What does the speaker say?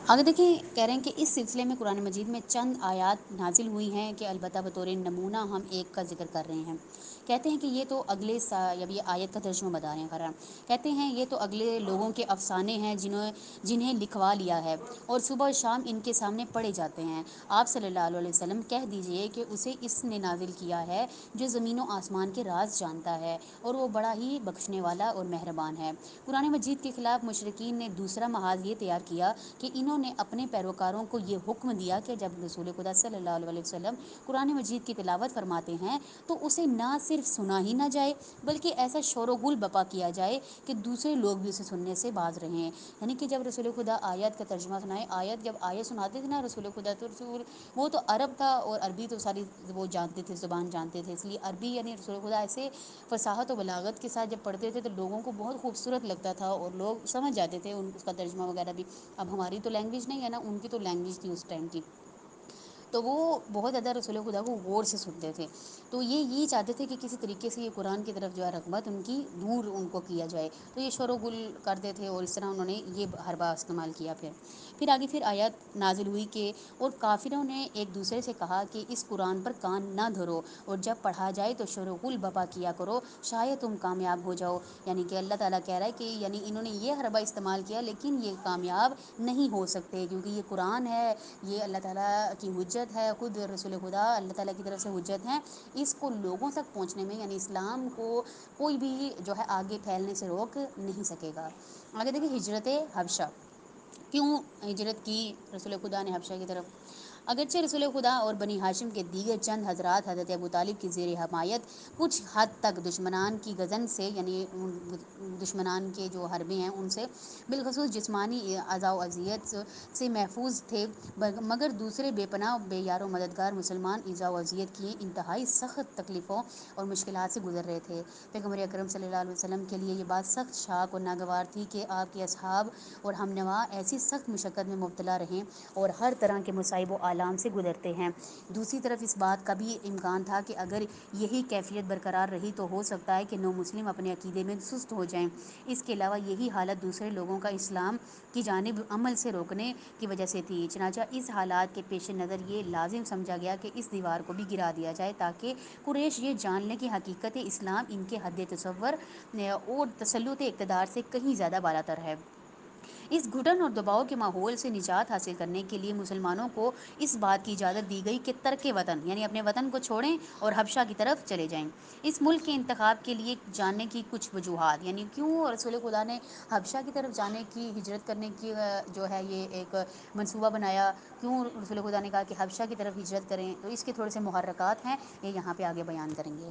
آگے دیکھیں کہہ رہے ہیں کہ اس سلسلے میں قرآن مجید میں چند آیات نازل ہوئی ہیں کہ البتہ بطور نمونہ ہم ایک کا ذکر کر رہے ہیں۔ کہتے ہیں کہ یہ تو اگلے جب یہ آیت کا ترجمہ بتا رہے ہیں قرآن، کہتے ہیں یہ تو اگلے لوگوں کے افسانے ہیں جنہیں لکھوا لیا ہے اور صبح و شام ان کے سامنے پڑھے جاتے ہیں۔ آپ صلی اللہ علیہ وسلم کہہ دیجئے کہ اسے اس نے نازل کیا ہے جو زمین و آسمان کے راز جانتا ہے اور وہ بڑا ہی بخشنے والا اور مہربان ہے۔ قرآن مجید کے خلاف مشرکین نے دوسرا محاذ یہ تیار کیا کہ انہوں نے اپنے پیروکاروں کو یہ حکم دیا کہ جب رسول خدا صلی اللہ علیہ وسلم قرآن مجید کی تلاوت فرماتے ہیں تو اسے نہ صرف سنا ہی نہ جائے بلکہ ایسا شور و غل بپا کیا جائے کہ دوسرے لوگ بھی اسے سننے سے باز رہیں۔ یعنی کہ جب رسول خدا آیت کا ترجمہ سنائے، جب آیت سناتے تھے نا رسول خدا، تو وہ تو عرب تھا اور عربی تو ساری وہ جانتے تھے، زبان جانتے تھے، اس لیے عربی یعنی رسول خدا ایسے فصاحت و بلاغت کے ساتھ جب پڑھتے تھے تو لوگوں کو بہت خوبصورت لگتا تھا اور لوگ سمجھ جاتے تھے اس کا ترجمہ وغیرہ بھی۔ اب ہماری تو لینگویج نہیں ہے نا، ان کی تو لینگویج تھی اس ٹائم کی، تو وہ بہت زیادہ رسول خدا کو غور سے سنتے تھے۔ تو یہی چاہتے تھے کہ کسی طریقے سے یہ قرآن کی طرف جو ہے رغبت ان کی دور ان کو کیا جائے، تو یہ شور و غل کرتے تھے اور اس طرح انہوں نے یہ حربہ استعمال کیا۔ پھر آگے آیت نازل ہوئی کہ اور کافروں نے ایک دوسرے سے کہا کہ اس قرآن پر کان نہ دھرو اور جب پڑھا جائے تو شور و غل بپا کیا کرو، شاید تم کامیاب ہو جاؤ۔ یعنی کہ اللہ تعالیٰ کہہ رہا ہے کہ یعنی انہوں نے یہ حربہ استعمال کیا لیکن یہ کامیاب نہیں ہو سکتے، کیونکہ یہ قرآن ہے، یہ اللہ تعالیٰ کی حجت ہے، خود رسول خدا اللہ تعالیٰ کی طرف سے حجت ہیں، اس کو لوگوں تک پہنچنے میں یعنی اسلام کو کوئی بھی جو ہے آگے پھیلنے سے روک نہیں سکے گا۔ آگے دیکھیں ہجرت حبشہ، کیوں ہجرت کی رسول خدا نے حبشہ کی طرف؟ اگرچہ رسول خدا اور بنی ہاشم کے دیگر چند حضرات حضرت ابو طالب کی زیر حمایت کچھ حد تک دشمنان کی غزن سے یعنی دشمنان کے جو حربے ہیں ان سے بالخصوص جسمانی اذى و اذیت سے محفوظ تھے، مگر دوسرے بے پناہ بے یار و مددگار مسلمان ایذا و اذیت کی انتہائی سخت تکلیفوں اور مشکلات سے گزر رہے تھے۔ پیغمبر اکرم صلی اللہ علیہ وسلم کے لیے یہ بات سخت شاق اور ناگوار تھی کہ آپ کے اصحاب اور ہم نوا ایسی سخت مشقت میں مبتلا رہیں اور ہر طرح کے مصائب و آلام سے گزرتے ہیں۔ دوسری طرف اس بات کا بھی امکان تھا کہ اگر یہی کیفیت برقرار رہی تو ہو سکتا ہے کہ نو مسلم اپنے عقیدے میں سست ہو جائیں۔ اس کے علاوہ یہی حالت دوسرے لوگوں کا اسلام کی جانب عمل سے روکنے کی وجہ سے تھی، چنانچہ اس حالات کے پیش نظر یہ لازم سمجھا گیا کہ اس دیوار کو بھی گرا دیا جائے تاکہ قریش یہ جان لیں کہ حقیقت اسلام ان کے حد تصور اور تسلط اقتدار سے کہیں زیادہ بالاتر ہے۔ اس گھٹن اور دباؤ کے ماحول سے نجات حاصل کرنے کے لیے مسلمانوں کو اس بات کی اجازت دی گئی کہ ترک وطن یعنی اپنے وطن کو چھوڑیں اور حبشہ کی طرف چلے جائیں۔ اس ملک کے انتخاب کے لیے جاننے کی کچھ وجوہات، یعنی کیوں رسول خدا نے حبشہ کی طرف جانے کی ہجرت کرنے کی جو ہے یہ ایک منصوبہ بنایا، کیوں رسول خدا نے کہا کہ حبشہ کی طرف ہجرت کریں، تو اس کے تھوڑے سے محرکات ہیں، یہ یہاں پہ آگے بیان کریں گے۔